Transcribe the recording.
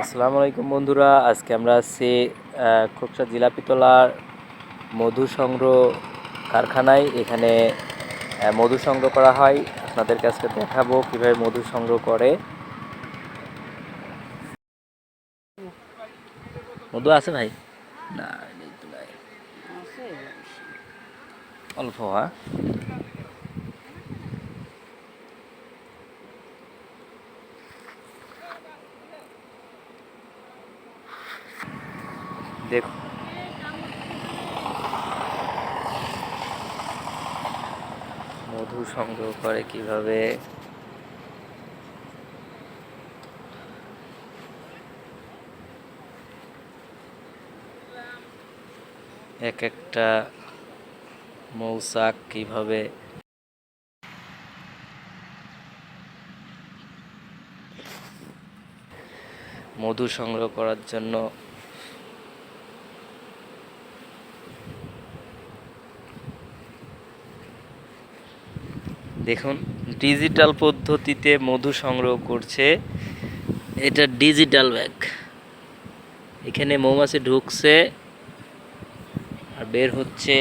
আসসালামু আলাইকুম বন্ধুরা, আজকে আমরা আছি খোকসা জিলাপিতলার মধু সংগ্রহ কারখানায়। এখানে মধু সংগ্রহ করা হয়। আপনাদেরকে আজকে দেখাবো কিভাবে মধু সংগ্রহ করে। মধু আছে ভাই? না, নাই। অল্প দেখুন, মধু সংগ্রহ করে কিভাবে। এক একটা মৌচাক কিভাবে মধু সংগ্রহ করার জন্য দেখুন, ডিজিটাল পদ্ধতিতে মধু সংগ্রহ করছে। এটা ডিজিটাল ব্যাগ। এখানে মৌমাছি ঢুকছে আর বের হচ্ছে।